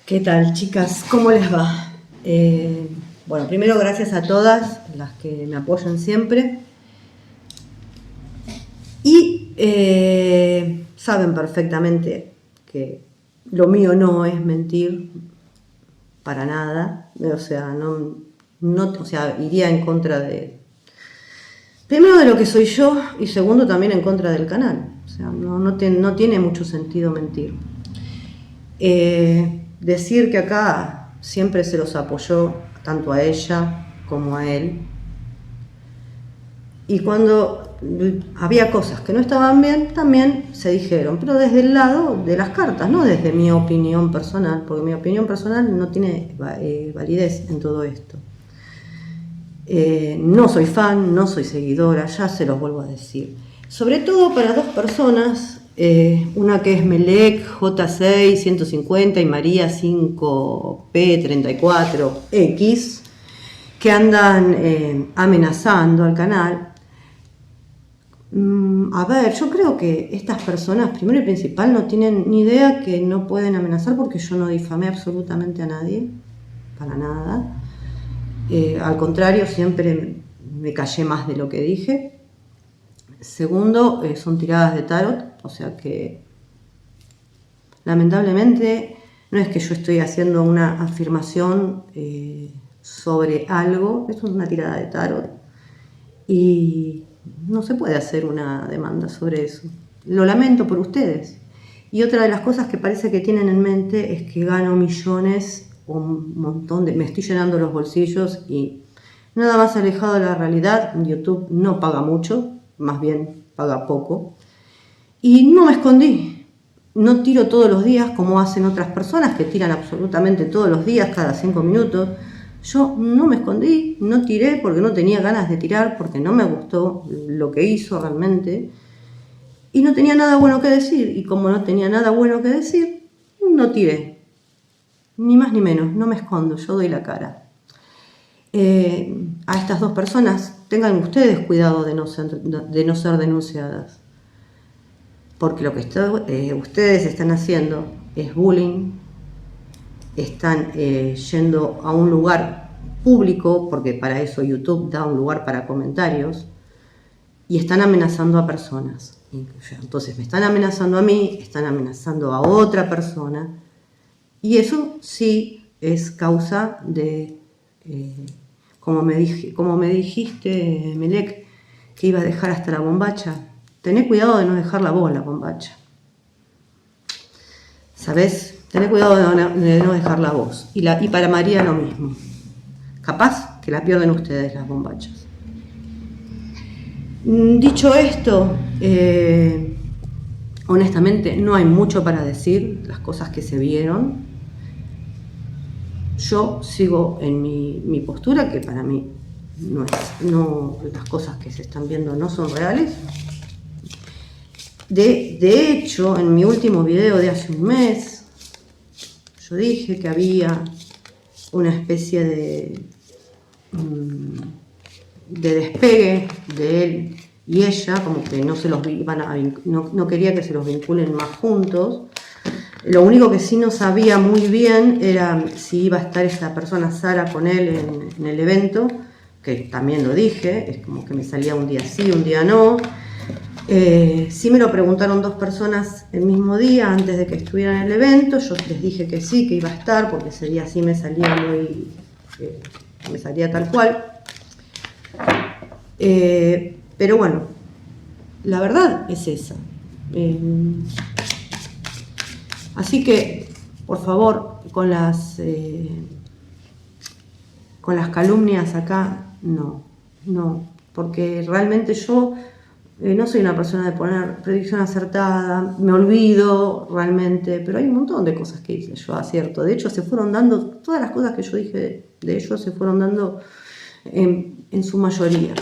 ¿Qué tal, chicas? ¿Cómo les va? Bueno, primero gracias a todas las que me apoyan siempre. Y saben perfectamente que lo mío no es mentir para nada. O sea, iría en contra de... Primero de lo que soy yo y segundo también en contra del canal. O sea, no tiene mucho sentido mentir. Decir que acá siempre se los apoyó tanto a ella como a él. Y cuando había cosas que no estaban bien, también se dijeron, pero desde el lado de las cartas, no desde mi opinión personal, porque mi opinión personal no tiene validez en todo esto. No soy fan, no soy seguidora, ya se los vuelvo a decir. Sobre todo para dos personas, una que es Melec J6 150 y María 5P34X, que andan amenazando al canal. A ver, yo creo que estas personas, primero y principal, no tienen ni idea que no pueden amenazar porque yo no difamé absolutamente a nadie, para nada. Al contrario, siempre me callé más de lo que dije. Segundo, son tiradas de tarot, o sea que lamentablemente no es que yo estoy haciendo una afirmación sobre algo, esto es una tirada de tarot y no se puede hacer una demanda sobre eso. Lo lamento por ustedes. Y otra de las cosas que parece que tienen en mente es que gano millones o un montón de... Me estoy llenando los bolsillos y nada más alejado de la realidad. YouTube no paga mucho, más bien paga poco. Y no me escondí. No tiro todos los días como hacen otras personas que tiran absolutamente todos los días, cada 5 minutos. Yo no me escondí, no tiré porque no tenía ganas de tirar, porque no me gustó lo que hizo realmente. Y no tenía nada bueno que decir. Y como no tenía nada bueno que decir, no tiré. Ni más ni menos, no me escondo, yo doy la cara. A estas dos personas, tengan ustedes cuidado de no ser denunciadas. Porque lo que ustedes están haciendo es bullying. Están yendo a un lugar público, porque para eso YouTube da un lugar para comentarios, y están amenazando a personas. Entonces me están amenazando a mí, están amenazando a otra persona, y eso sí es causa de, como me dijiste, Melec, que iba a dejar hasta la bombacha. Tené cuidado de no dejar la voz la bombacha. ¿Sabés? Tené cuidado de no dejar la voz. Y para María lo mismo. Capaz que la pierden ustedes las bombachas. Dicho esto, honestamente no hay mucho para decir, las cosas que se vieron. Yo sigo en mi postura, que para mí las cosas que se están viendo no son reales. De hecho, en mi último video de hace un mes, yo dije que había una especie de despegue de él y ella, como que no quería que se los vinculen más juntos. Lo único que sí no sabía muy bien era si iba a estar esta persona Sara con él en el evento, que también lo dije, es como que me salía un día sí, un día no. Sí me lo preguntaron dos personas el mismo día antes de que estuviera en el evento. Yo les dije que sí, que iba a estar, porque ese día sí me salía me salía tal cual. Pero bueno, la verdad es esa. Así que, por favor, con las calumnias acá, no, porque realmente yo no soy una persona de poner predicción acertada, me olvido realmente, pero hay un montón de cosas que hice yo acierto. De hecho, se fueron dando, todas las cosas que yo dije de ellos se fueron dando en su mayoría.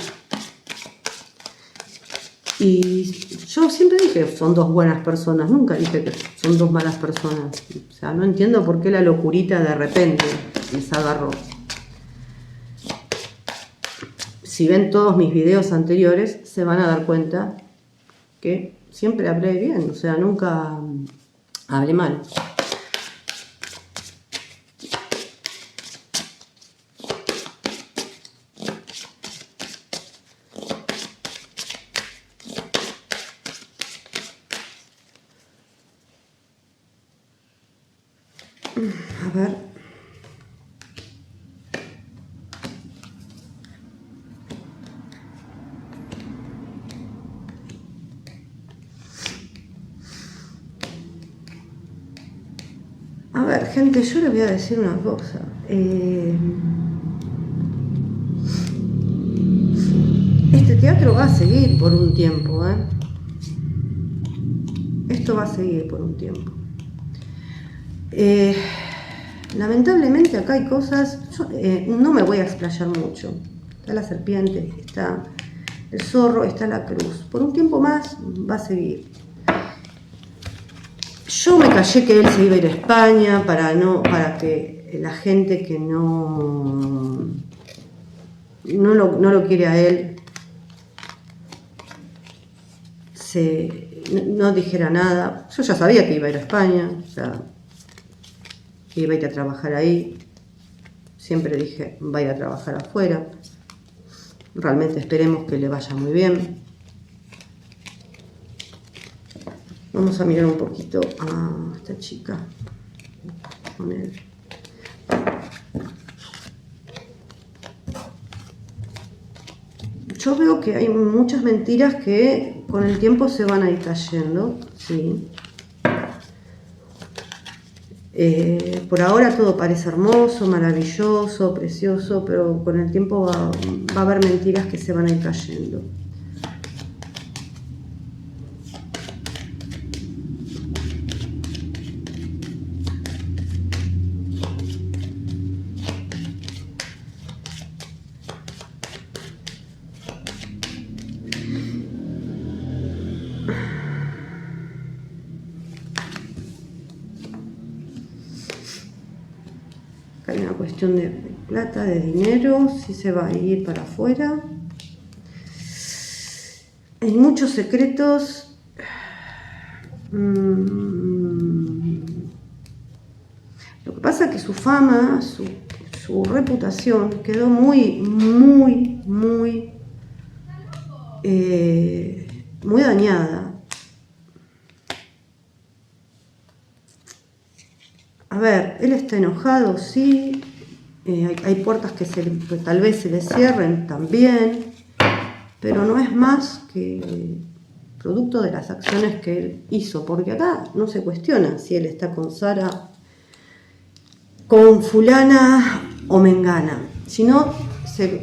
Y yo siempre dije que son dos buenas personas, nunca dije que son dos malas personas. O sea, no entiendo por qué la locurita de repente les agarró. Si ven todos mis videos anteriores, se van a dar cuenta que siempre hablé bien, o sea, nunca hablé mal. A ver. A ver, gente, yo les voy a decir una cosa. Este teatro va a seguir por un tiempo, ¿eh? Esto va a seguir por un tiempo. Lamentablemente acá hay cosas, yo, no me voy a explayar mucho. Está la serpiente, está el zorro, está la cruz. Por un tiempo más va a seguir. Yo me callé que él se iba a ir a España para que la gente que no lo quiere a él no dijera nada. Yo ya sabía que iba a ir a España, o sea, que iba a ir a trabajar ahí. Siempre dije, va a ir a trabajar afuera. Realmente esperemos que le vaya muy bien. Vamos a mirar un poquito a esta chica con él. Yo veo que hay muchas mentiras que con el tiempo se van a ir cayendo, sí. Por ahora todo parece hermoso, maravilloso, precioso, pero con el tiempo va a haber mentiras que se van a ir cayendo. Hay una cuestión de plata, de dinero, si se va a ir para afuera. Hay muchos secretos. Lo que pasa es que su fama, su reputación quedó muy dañada. A ver, él está enojado, sí. Hay puertas que tal vez se le cierren también, pero no es más que producto de las acciones que él hizo, porque acá no se cuestiona si él está con Sara, con fulana o mengana, sino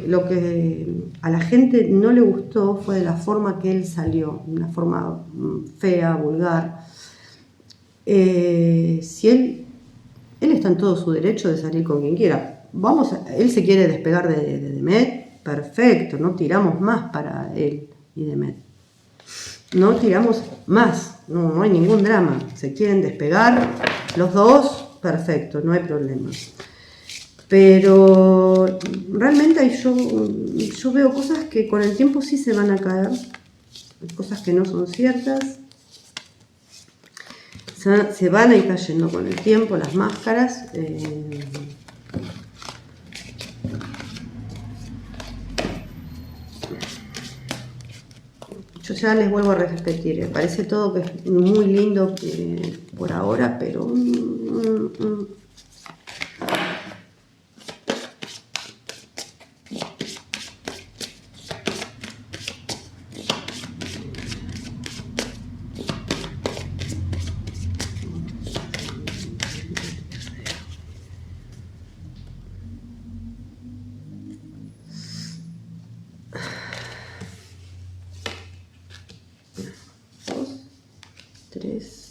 lo que a la gente no le gustó fue de la forma que él salió, una forma fea, vulgar. Si él está en todo su derecho de salir con quien quiera. Él se quiere despegar de Demet, perfecto, no tiramos más para él y Demet. No tiramos más, no hay ningún drama. Se quieren despegar los dos, perfecto, no hay problema. Pero realmente yo veo cosas que con el tiempo sí se van a caer, cosas que no son ciertas. Se van a ir cayendo con el tiempo las máscaras. Yo ya les vuelvo a repetir, parece todo que es muy lindo por ahora, pero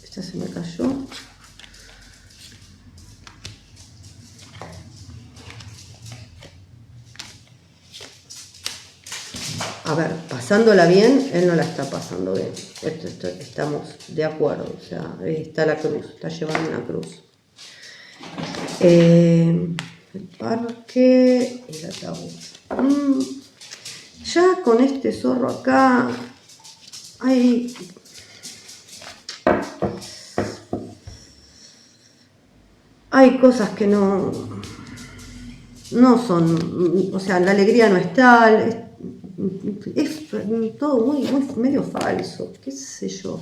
esta se me cayó. A ver, pasándola bien, él no la está pasando bien. Estamos de acuerdo, o sea, está la cruz, está llevando una cruz. El parque, el ataúd. Ya con este zorro acá hay... Hay cosas que no son, o sea, la alegría no es tal, es todo muy medio falso, qué sé yo.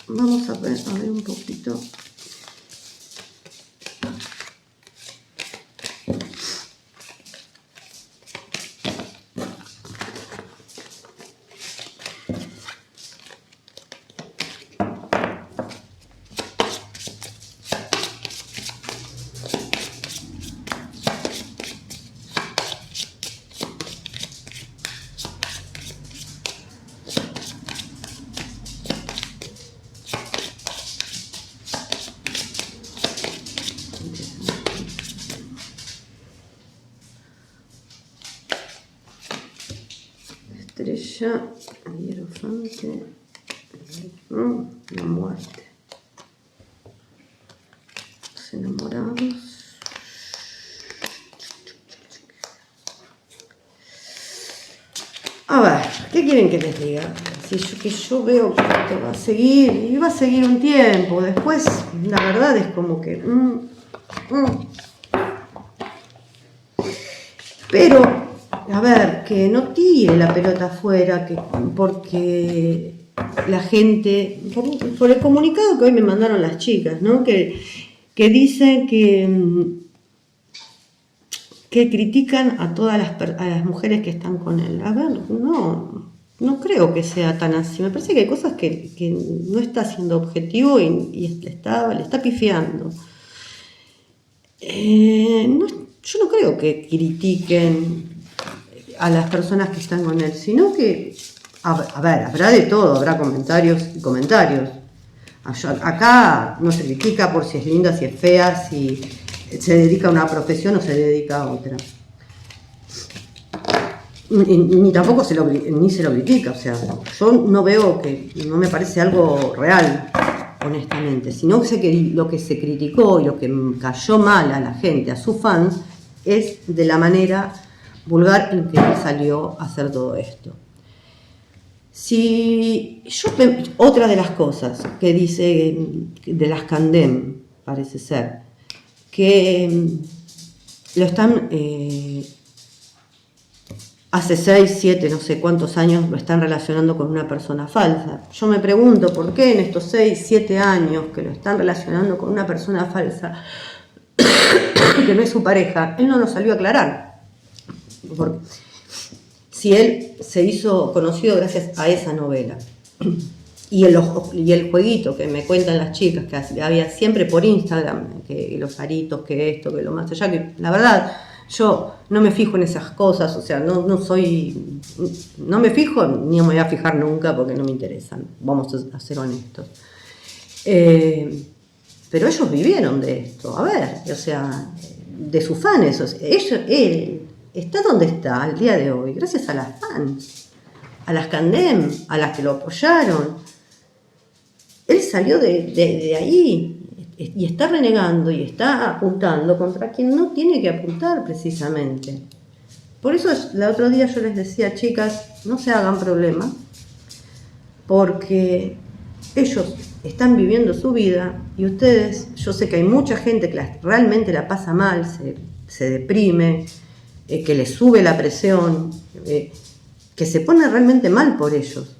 Vamos a ver un poquito. Estrella, hierofante, la muerte, los enamorados. A ver, ¿qué quieren que les diga? Que yo veo que esto va a seguir, y va a seguir un tiempo. Después, la verdad es como que... Pero, a ver, que no tire la pelota afuera, porque la gente, por el comunicado que hoy me mandaron las chicas, ¿no? Que dicen que critican a todas las mujeres que están con él. A ver, no creo que sea tan así. Me parece que hay cosas que no está siendo objetivo y le está pifiando. Yo no creo que critiquen a las personas que están con él, sino que, a ver, habrá de todo, habrá comentarios y comentarios. Acá no se critica por si es linda, si es fea, si se dedica a una profesión o se dedica a otra. Ni tampoco se lo critica, o sea, yo no veo no me parece algo real, honestamente, sino que lo que se criticó y lo que cayó mal a la gente, a sus fans, es de la manera vulgar en que él salió a hacer todo esto. Otra de las cosas que dice de las Candem, parece ser, que lo están, hace 6, 7, no sé cuántos años lo están relacionando con una persona falsa. Yo me pregunto por qué en estos 6, 7 años que lo están relacionando con una persona falsa, que no es su pareja, él no lo salió a aclarar. Porque si él se hizo conocido gracias a esa novela y el jueguito que me cuentan las chicas que había siempre por Instagram, que los aritos, que esto, que lo más allá, que la verdad yo no me fijo en esas cosas, o sea, no me fijo ni me voy a fijar nunca porque no me interesan, vamos a ser honestos. Pero ellos vivieron de esto, a ver, o sea, de sus fans, o sea, él está donde está al día de hoy, gracias a las fans, a las Candem, a las que lo apoyaron. Él salió de ahí y está renegando y está apuntando contra quien no tiene que apuntar precisamente. Por eso el otro día yo les decía, chicas, no se hagan problema, porque ellos están viviendo su vida y ustedes, yo sé que hay mucha gente que realmente la pasa mal, se deprime, que les sube la presión, que se pone realmente mal por ellos.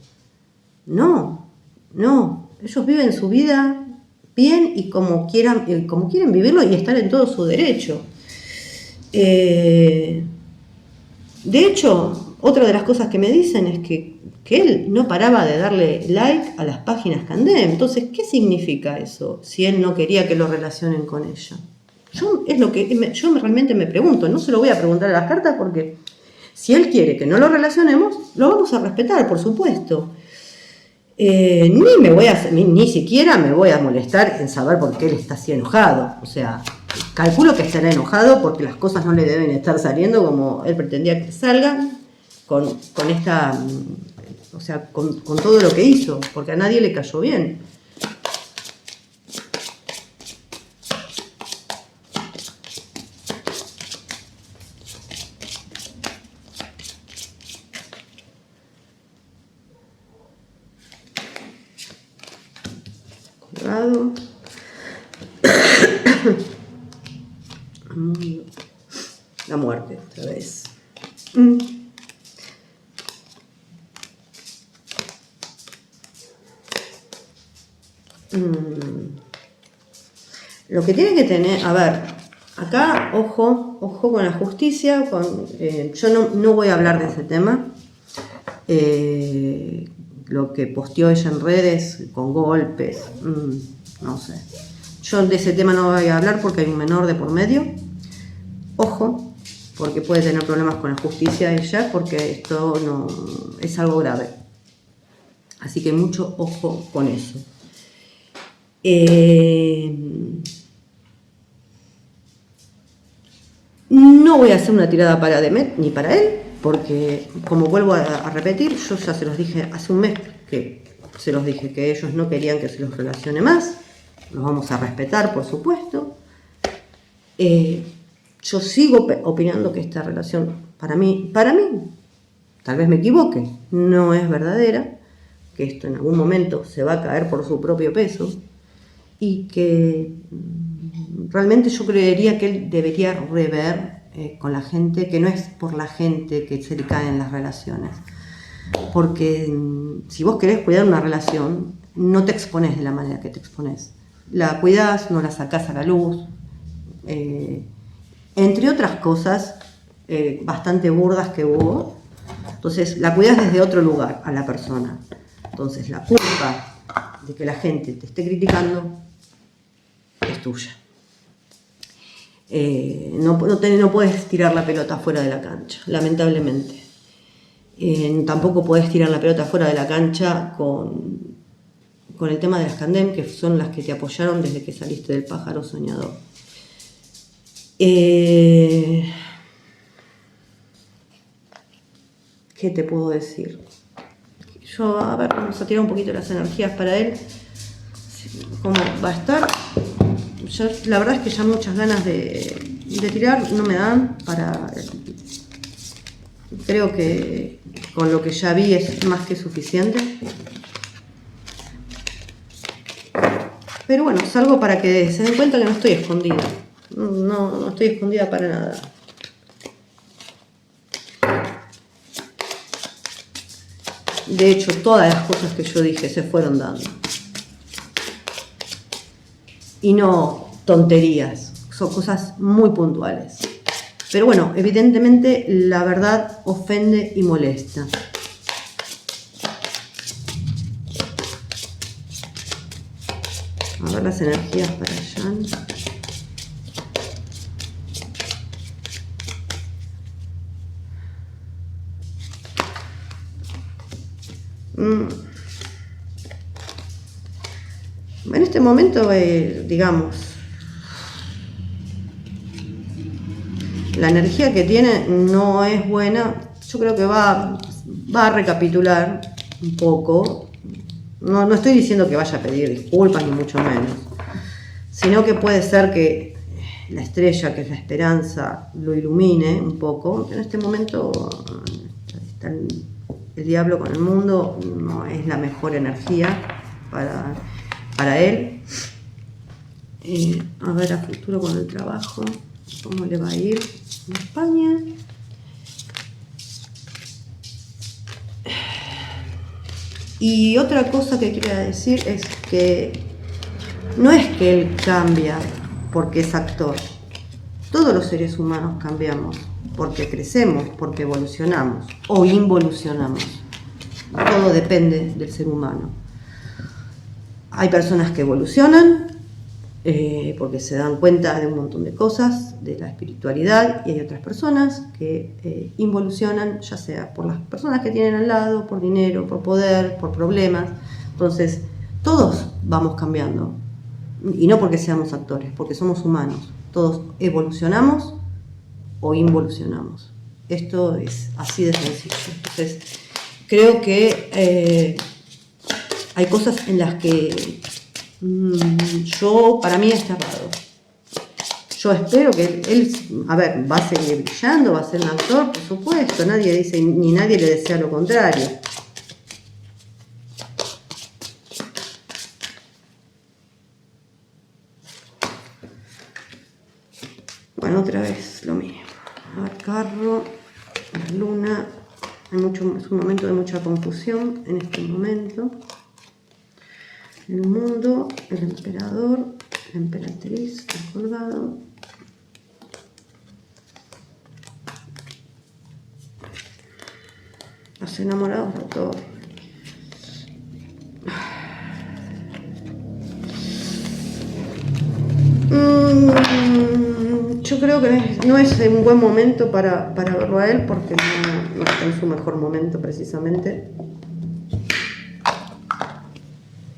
No, ellos viven su vida bien y como quieren vivirlo y están en todo su derecho. De hecho, otra de las cosas que me dicen es que él no paraba de darle like a las páginas Candem. Entonces, ¿qué significa eso si él no quería que lo relacionen con ella? Yo realmente me pregunto, no se lo voy a preguntar a las cartas porque si él quiere que no lo relacionemos, lo vamos a respetar, por supuesto. Ni siquiera me voy a molestar en saber por qué él está así enojado. O sea, calculo que estará enojado porque las cosas no le deben estar saliendo como él pretendía que salgan con esta, o sea, con todo lo que hizo, porque a nadie le cayó bien. Colgado. La muerte, otra vez. Lo que tiene que tener, a ver, acá, ojo con la justicia, yo no voy a hablar de ese tema. Lo que posteó ella en redes con golpes, no sé. Yo de ese tema no voy a hablar porque hay un menor de por medio. Ojo, porque puede tener problemas con la justicia ella, porque esto no es algo grave. Así que mucho ojo con eso. No voy a hacer una tirada para Demet ni para él, porque como vuelvo a repetir, yo ya se los dije hace un mes que se los dije que ellos no querían que se los relacione más. Los vamos a respetar, por supuesto. Yo sigo opinando que esta relación, para mí, tal vez me equivoque, no es verdadera, que esto en algún momento se va a caer por su propio peso y que realmente yo creería que él debería rever con la gente, que no es por la gente que se le caen las relaciones. Porque si vos querés cuidar una relación, no te exponés de la manera que te exponés. La cuidás, no la sacás a la luz, entre otras cosas bastante burdas que hubo. Entonces la cuidás desde otro lugar a la persona. Entonces la culpa de que la gente te esté criticando es tuya. No puedes tirar la pelota fuera de la cancha, lamentablemente. Tampoco puedes tirar la pelota fuera de la cancha con el tema de las Candem, que son las que te apoyaron desde que saliste del pájaro soñador. ¿Qué te puedo decir? Yo, a ver, vamos a tirar un poquito las energías para él. ¿Cómo va a estar? Yo, la verdad es que ya muchas ganas de tirar no me dan para... Creo que con lo que ya vi es más que suficiente. Pero bueno, salgo para que se den cuenta que no estoy escondida. No estoy escondida para nada. De hecho, todas las cosas que yo dije se fueron dando. Y no tonterías, son cosas muy puntuales. Pero bueno, evidentemente la verdad ofende y molesta. A ver las energías para Jan. En este momento, digamos, la energía que tiene no es buena. Yo creo que va a recapitular un poco. No estoy diciendo que vaya a pedir disculpas, ni mucho menos. Sino que puede ser que la estrella, que es la esperanza, lo ilumine un poco. En este momento está el diablo con el mundo, no es la mejor energía para él. A ver a futuro con el trabajo, cómo le va a ir en España. Y otra cosa que quería decir es que no es que él cambia porque es actor. Todos los seres humanos cambiamos porque crecemos, porque evolucionamos o involucionamos. Todo depende del ser humano. Hay personas que evolucionan porque se dan cuenta de un montón de cosas, de la espiritualidad, y hay otras personas que involucionan, ya sea por las personas que tienen al lado, por dinero, por poder, por problemas. Entonces, todos vamos cambiando, y no porque seamos actores, porque somos humanos. Todos evolucionamos o involucionamos. Esto es así de sencillo. Entonces, creo que hay cosas en las que para mí es cerrado. Yo espero que él, va a seguir brillando, va a ser un actor, por supuesto. Nadie dice, ni nadie le desea lo contrario. Bueno, otra vez lo mismo. A ver, carro, la luna. Es un momento de mucha confusión en este momento. el mundo, el emperador, la emperatriz, el colgado. Los enamorados rotos. Yo creo que no es un buen momento para verlo a él porque no está en su mejor momento precisamente.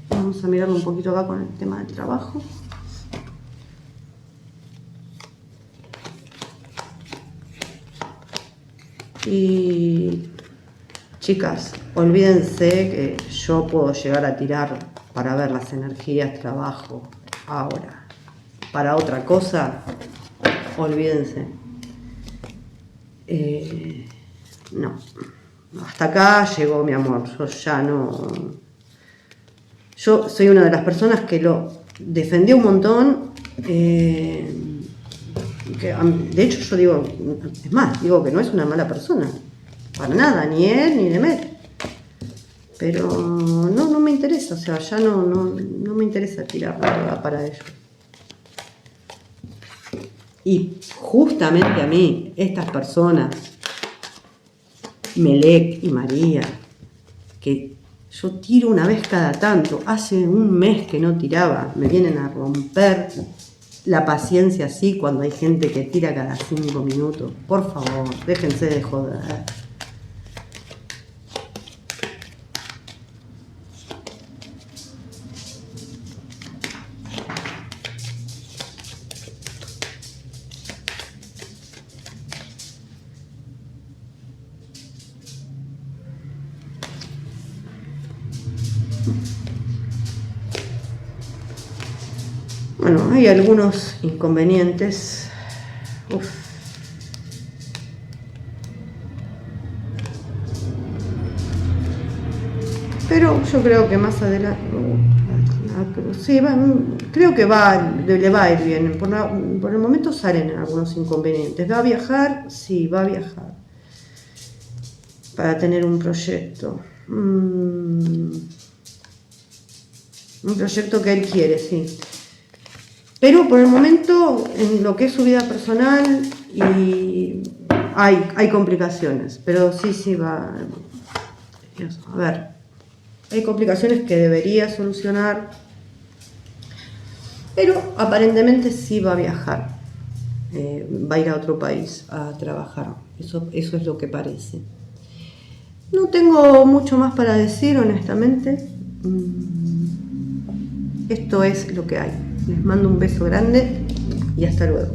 Vamos a mirarlo un poquito acá con el tema del trabajo. Y chicas, olvídense que yo puedo llegar a tirar para ver las energías, trabajo, ahora. Para otra cosa, olvídense. No, hasta acá llegó mi amor. Yo ya no. Yo soy una de las personas que lo defendió un montón. De hecho, yo digo, es más, digo que no es una mala persona. Para nada, ni él ni Demet. Pero no me interesa, o sea, ya no me interesa tirar nada para ellos. Y justamente a mí, estas personas, Melek y María, que yo tiro una vez cada tanto, hace un mes que no tiraba, me vienen a romper la paciencia así cuando hay gente que tira cada 5 minutos. Por favor, déjense de joder. Bueno, hay algunos inconvenientes. Pero yo creo que más adelante, sí, creo que le va a ir bien. Por el momento salen algunos inconvenientes. ¿Va a viajar? Sí, va a viajar. Para tener un proyecto. Un proyecto que él quiere, sí. Pero por el momento, en lo que es su vida personal, y hay complicaciones. Pero sí va. A ver, hay complicaciones que debería solucionar. Pero aparentemente sí va a viajar. Va a ir a otro país a trabajar. Eso es lo que parece. No tengo mucho más para decir, honestamente. Esto es lo que hay. Les mando un beso grande y hasta luego.